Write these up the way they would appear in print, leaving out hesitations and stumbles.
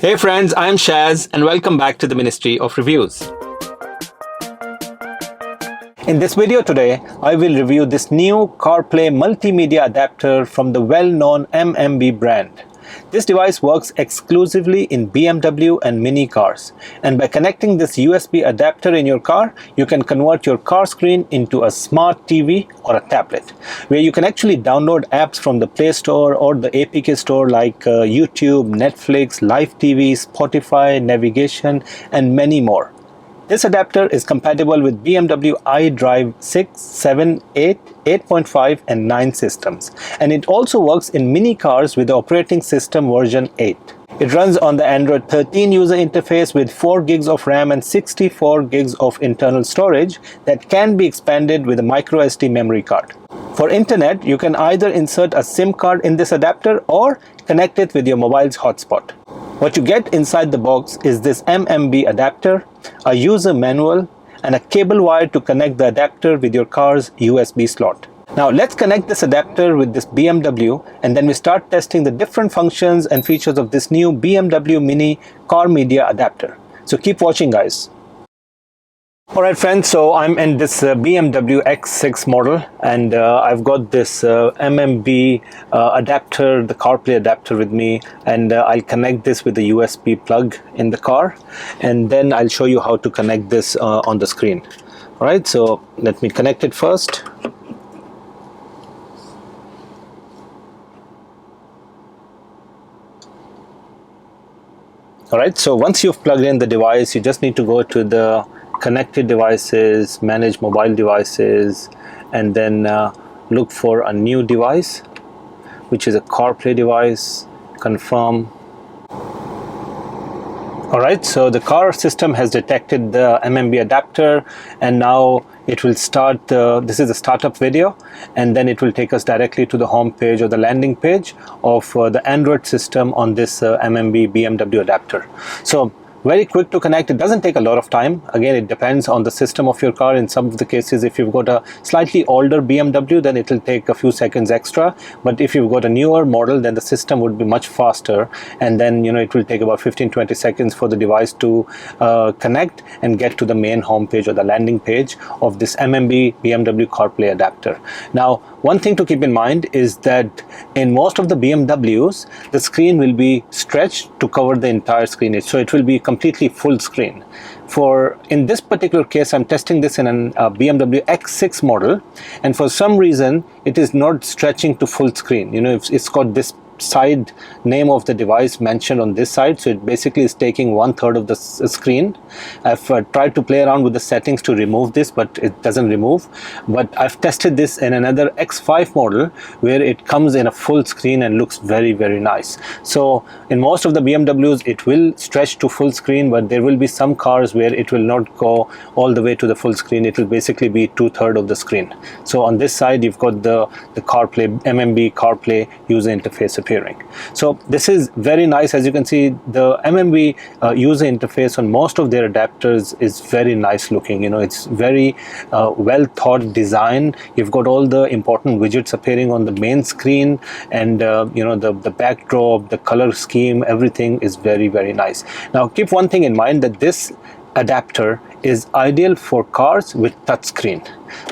Hey friends, I'm Shaz and welcome back to the Ministry of Reviews. In this video today, I will review this new CarPlay multimedia adapter from the well-known MMB brand. This device works exclusively in BMW and MINI cars, and by connecting this USB adapter in your car, you can convert your car screen into a smart TV or a tablet, where you can actually download apps from the Play Store or the APK Store like YouTube, Netflix, Live TV, Spotify, navigation, and many more. This adapter is compatible with BMW iDrive 6, 7, 8, 8.5 and 9 systems, and it also works in mini cars with the operating system version 8. It runs on the Android 13 user interface with 4 gigs of RAM and 64 gigs of internal storage that can be expanded with a microSD memory card. For internet, you can either insert a SIM card in this adapter or connect it with your mobile's hotspot. What you get inside the box is this MMB adapter, a user manual, and a cable wire to connect the adapter with your car's USB slot. Now let's connect this adapter with this BMW, and then we start testing the different functions and features of this new BMW MINI car media adapter. So keep watching, guys. Alright friends, so I'm in this BMW X6 model, and I've got this MMB adapter, the CarPlay adapter with me, and I'll connect this with the USB plug in the car, and then I'll show you how to connect this on the screen. Alright, so let me connect it first. Alright, so once you've plugged in the device, you just need to go to the connected devices, manage mobile devices, and then look for a new device, which is a CarPlay device. Confirm. Alright, so the car system has detected the MMB adapter, and now it will start. This is a startup video, and then it will take us directly to the home page or the landing page of the Android system on this MMB BMW adapter. So very quick to connect. It doesn't take a lot of time. Again, it depends on the system of your car. In some of the cases, if you've got a slightly older BMW, then it will take a few seconds extra. But if you've got a newer model, then the system would be much faster. And then, it will take about 15-20 seconds for the device to connect and get to the main home page or the landing page of this MMB BMW CarPlay adapter. Now, one thing to keep in mind is that in most of the BMWs, the screen will be stretched to cover the entire screen. So it will be completely full screen. In this particular case, I'm testing this in a BMW X6 model, and for some reason, it is not stretching to full screen. It's got this side name of the device mentioned on this side, so it basically is taking 1/3 of the screen. I've tried to play around with the settings to remove this, but it doesn't remove. But I've tested this in another X5 model where it comes in a full screen and looks very, very nice. So in most of the BMWs, it will stretch to full screen, but there will be some cars where it will not go all the way to the full screen. It will basically be 2/3 of the screen. So on this side, you've got the CarPlay, MMB CarPlay user interface appearing. So this is very nice. As you can see, the MMB user interface on most of their adapters is very nice looking. It's very well thought design. You've got all the important widgets appearing on the main screen, and the backdrop, the color scheme, everything is very, very nice. Now keep one thing in mind, that this adapter is ideal for cars with touchscreen.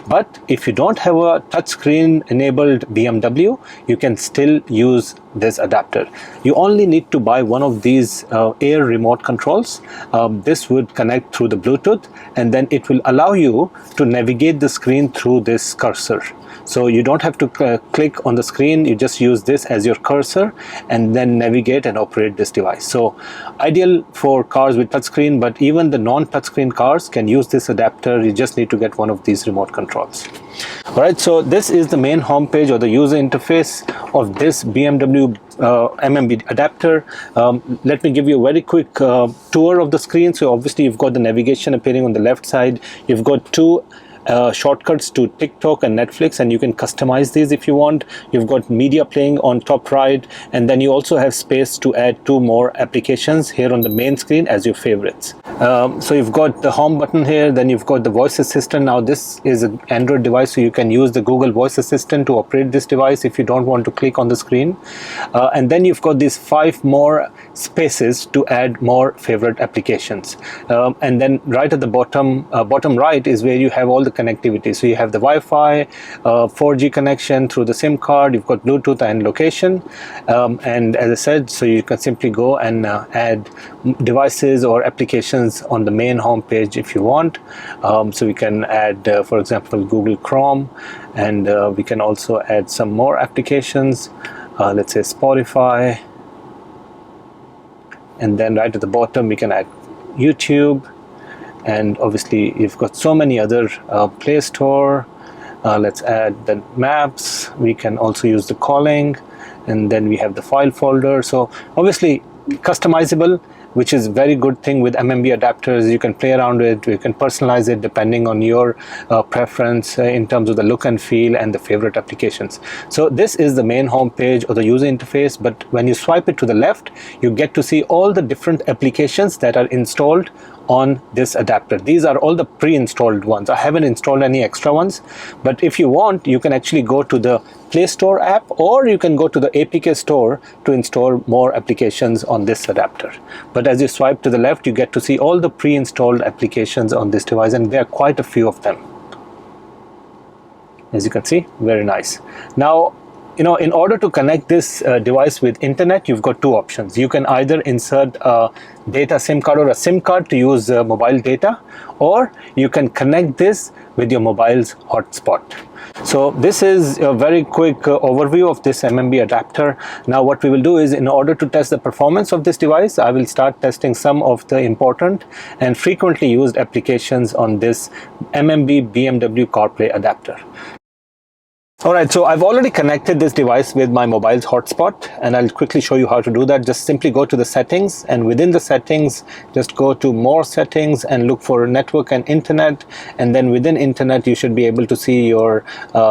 But if you don't have a touchscreen enabled BMW, you can still use this adapter. You only need to buy one of these air remote controls. This would connect through the Bluetooth, and then it will allow you to navigate the screen through this cursor. So you don't have to click on the screen. You just use this as your cursor and then navigate and operate this device. So ideal for cars with touchscreen, but even the non-touchscreen cars can use this adapter. You just need to get one of these remote controls. Alright, so this is the main home page or the user interface of this BMW MMB adapter. Let me give you a very quick tour of the screen. So obviously you've got the navigation appearing on the left side. You've got two shortcuts to TikTok and Netflix, and you can customize these if you want. You've got media playing on top right, and then you also have space to add 2 more applications here on the main screen as your favorites. So you've got the home button here, then you've got the voice assistant. Now this is an Android device, so you can use the Google voice assistant to operate this device if you don't want to click on the screen. And then you've got these 5 more spaces to add more favorite applications. And then right at the bottom right is where you have all the connectivity. So you have the Wi-Fi, 4G connection through the SIM card, you've got Bluetooth and location. And as I said, so you can simply go and add devices or applications on the main home page if you want. So we can add, for example, Google Chrome, and we can also add some more applications, let's say Spotify. And then right at the bottom we can add YouTube, and obviously you've got so many other Play Store. Let's add the maps. We can also use the calling, and then we have the file folder. So obviously customizable, which is very good thing with MMB adapters. You can play around with it, you can personalize it depending on your preference in terms of the look and feel and the favorite applications. So this is the main home page or the user interface, but when you swipe it to the left, you get to see all the different applications that are installed on this adapter. These are all the pre-installed ones. I haven't installed any extra ones, but if you want, you can actually go to the Play Store app, or you can go to the APK store to install more applications on this adapter. But as you swipe to the left, you get to see all the pre-installed applications on this device, and there are quite a few of them. As you can see, very nice. Now, in order to connect this device with internet, you've got 2 options. You can either insert a data SIM card or a SIM card to use mobile data, or you can connect this with your mobile's hotspot. So this is a very quick overview of this MMB adapter. Now what we will do is, in order to test the performance of this device, I will start testing some of the important and frequently used applications on this MMB BMW CarPlay adapter. Alright, so I've already connected this device with my mobile's hotspot, and I'll quickly show you how to do that. Just simply go to the settings, and within the settings, just go to more settings and look for network and internet, and then within internet you should be able to see your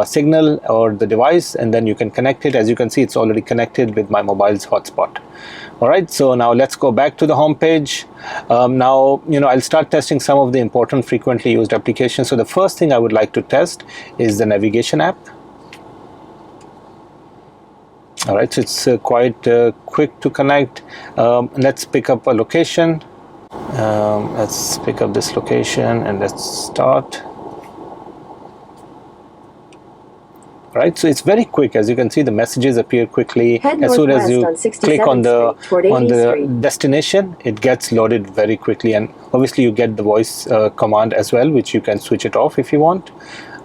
signal or the device, and then you can connect it. As you can see, it's already connected with my mobile's hotspot. Alright, so now let's go back to the home page. Now, I'll start testing some of the important frequently used applications. So the first thing I would like to test is the navigation app. Alright, so it's quite quick to connect. Let's pick up a location. Let's pick up this location and let's start. Right, so it's very quick. As you can see, the messages appear quickly. As soon as you click on the destination, it gets loaded very quickly, and obviously you get the voice command as well, which you can switch it off if you want.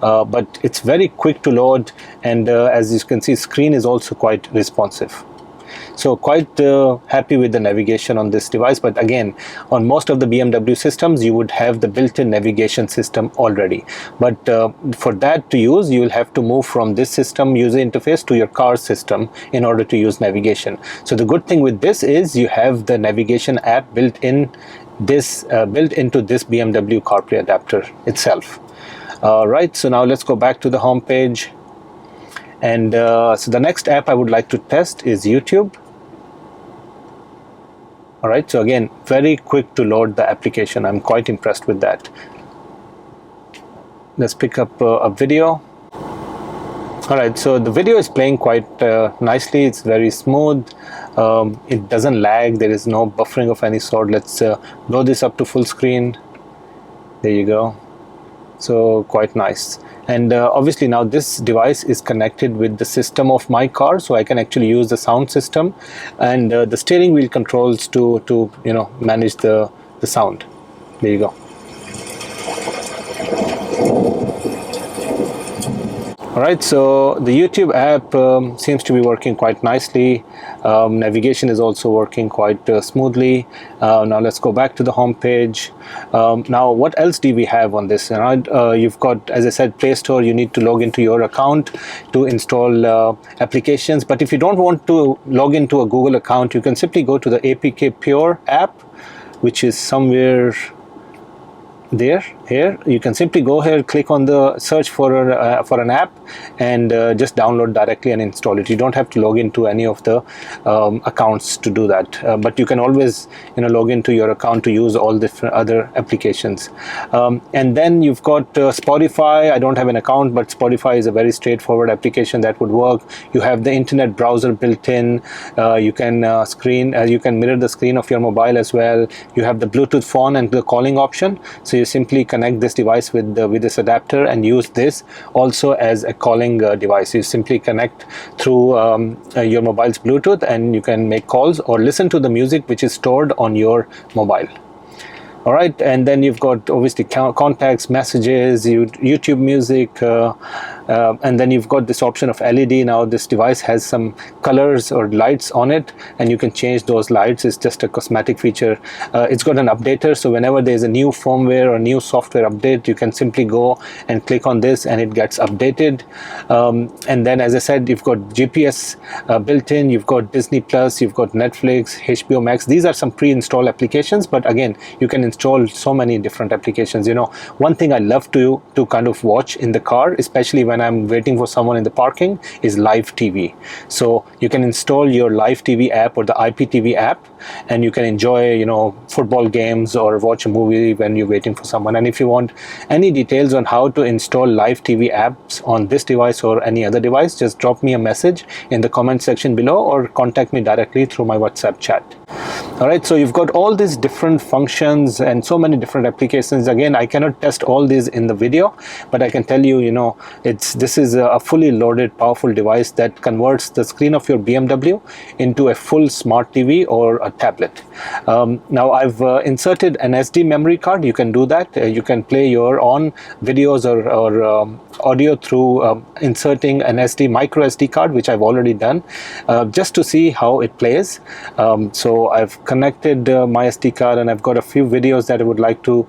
But it's very quick to load, and as you can see, screen is also quite responsive. So quite happy with the navigation on this device. But again, on most of the BMW systems, you would have the built-in navigation system already. But for that to use, you will have to move from this system user interface to your car system in order to use navigation. So the good thing with this is you have the navigation app built into this BMW CarPlay adapter itself. Right, so now let's go back to the home page, and so the next app I would like to test is YouTube. Alright, so again, very quick to load the application. I'm quite impressed with that. Let's pick up a video. Alright, so the video is playing quite nicely. It's very smooth. It doesn't lag. There is no buffering of any sort. Let's blow this up to full screen. There you go. So quite nice. And obviously now this device is connected with the system of my car, so I can actually use the sound system and the steering wheel controls to manage the sound. There you go. Alright, so the YouTube app seems to be working quite nicely. Navigation is also working quite smoothly. Now let's go back to the home page. Now what else do we have on this? You've got, as I said, Play Store. You need to log into your account to install applications. But if you don't want to log into a Google account, you can simply go to the APK Pure app, which is somewhere here you can simply go here, click on the search for an app, and just download directly and install it. You don't have to log into any of the accounts to do that, but you can always log into your account to use all different other applications. And then you've got Spotify. I don't have an account, but Spotify is a very straightforward application that would work. You have the internet browser built in. You can mirror the screen of your mobile as well. You have the Bluetooth phone and the calling option, so you simply connect this device with this adapter and use this also as a calling device. You simply connect through your mobile's Bluetooth, and you can make calls or listen to the music which is stored on your mobile. All right, and then you've got obviously contacts, messages, YouTube music, and then you've got this option of LED. Now this device has some colors or lights on it, and you can change those lights. It's just a cosmetic feature. It's got an updater, so whenever there's a new firmware or new software update, you can simply go and click on this and it gets updated. And then, as I said, you've got GPS built in, you've got Disney Plus, you've got Netflix, HBO Max. These are some pre-installed applications, but again, you can install so many different applications. One thing I love to kind of watch in the car, especially when I'm waiting for someone in the parking, is live TV. So you can install your live TV app or the IPTV app, and you can enjoy football games or watch a movie when you're waiting for someone. And if you want any details on how to install live TV apps on this device or any other device, just drop me a message in the comment section below or contact me directly through my WhatsApp chat. All right, so you've got all these different functions and so many different applications. Again, I cannot test all these in the video, but I can tell you, this is a fully loaded, powerful device that converts the screen of your BMW into a full smart TV or a tablet. Now I've inserted an SD memory card. You can do that. You can play your own videos or audio through inserting an micro SD card, which I've already done, just to see how it plays. So I've connected my SD card, and I've got a few videos that I would like to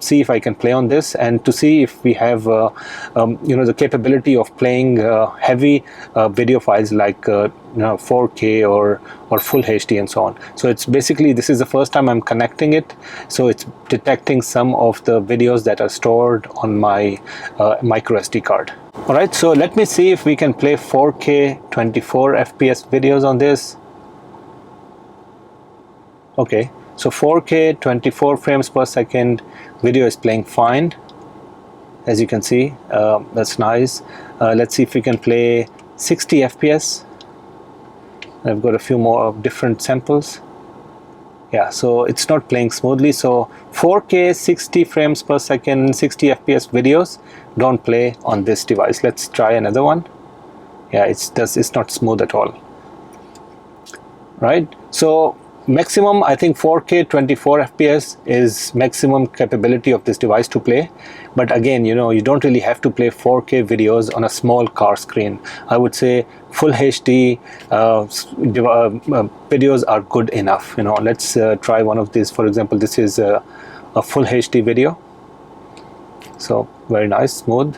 see if I can play on this, and to see if we have the capability of playing heavy video files like 4K or full HD and so on. So it's basically, this is the first time I'm connecting it, so it's detecting some of the videos that are stored on my micro SD card. All right, so let me see if we can play 4K 24 FPS videos on this. Okay, so 4K 24 frames per second video is playing fine, as you can see. That's nice. Let's see if we can play 60 FPS. I've got a few more different samples. Yeah, so it's not playing smoothly. So 4K 60 frames per second 60 FPS videos don't play on this device. Let's try another one. Yeah, it's not smooth at all. Right, so maximum, I think 4K 24 FPS is maximum capability of this device to play. But again, you don't really have to play 4K videos on a small car screen. I would say full HD videos are good enough. Let's try one of these. For example, this is a full HD video. So very nice, smooth.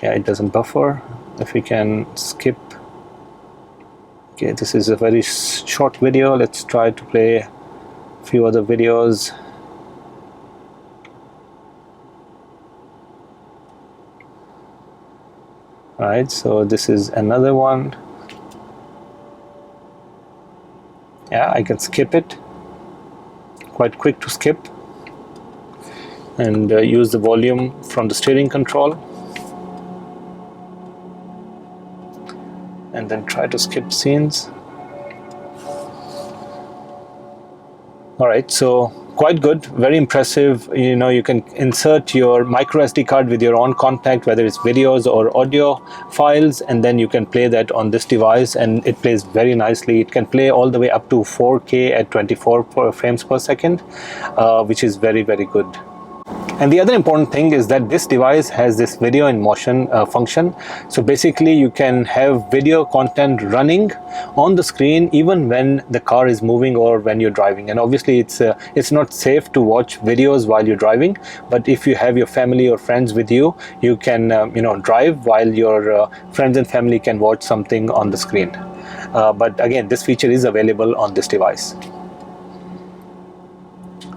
Yeah, it doesn't buffer. If we can skip. Okay, this is a very short video. Let's try to play a few other videos. All right, so this is another one. Yeah, I can skip it. Quite quick to skip. And use the volume from the steering control. And then try to skip scenes. All right, so quite good, very impressive. You can insert your micro SD card with your own contact, whether it's videos or audio files, and then you can play that on this device, and it plays very nicely. It can play all the way up to 4K at 24 frames per second, which is very, very good. And the other important thing is that this device has this video in motion function. So basically you can have video content running on the screen even when the car is moving or when you're driving. And obviously it's not safe to watch videos while you're driving, but if you have your family or friends with you, you can drive while your friends and family can watch something on the screen. But again, this feature is available on this device.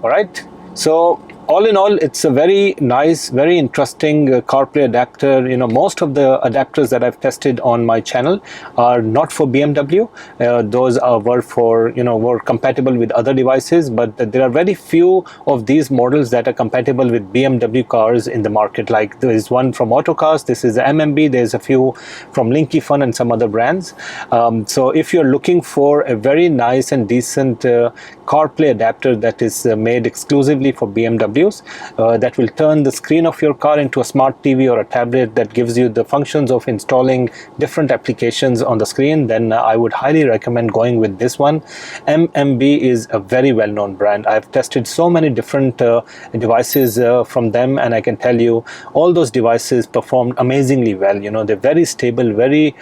All right, so All in all, it's a very nice, very interesting CarPlay adapter. You know, most of the adapters that I've tested on my channel are not for BMW. Those were for, were compatible with other devices, but there are very few of these models that are compatible with BMW cars in the market. Like there is one from Autocars, this is the MMB, there's a few from Linky Fun and some other brands. So if you're looking for a very nice and decent CarPlay adapter that is made exclusively for BMWs, that will turn the screen of your car into a smart TV or a tablet that gives you the functions of installing different applications on the screen, then I would highly recommend going with this one. MMB is a very well-known brand. I've tested so many different devices from them, and I can tell you all those devices performed amazingly well. You know, they're very stable, very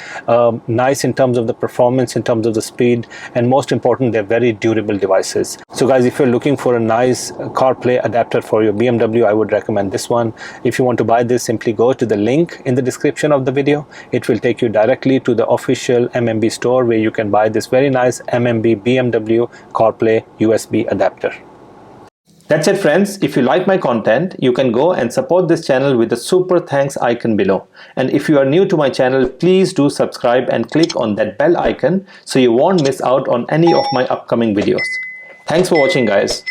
nice in terms of the performance, in terms of the speed, and most important, they're very durable devices. So guys, if you're looking for a nice CarPlay adapter for your BMW, I would recommend this one. If you want to buy this, simply go to the link in the description of the video. It will take you directly to the official MMB store where you can buy this very nice MMB BMW CarPlay USB adapter. That's it, friends. If you like my content, you can go and support this channel with the super thanks icon below. And if you are new to my channel, please do subscribe and click on that bell icon so you won't miss out on any of my upcoming videos. Thanks for watching, guys.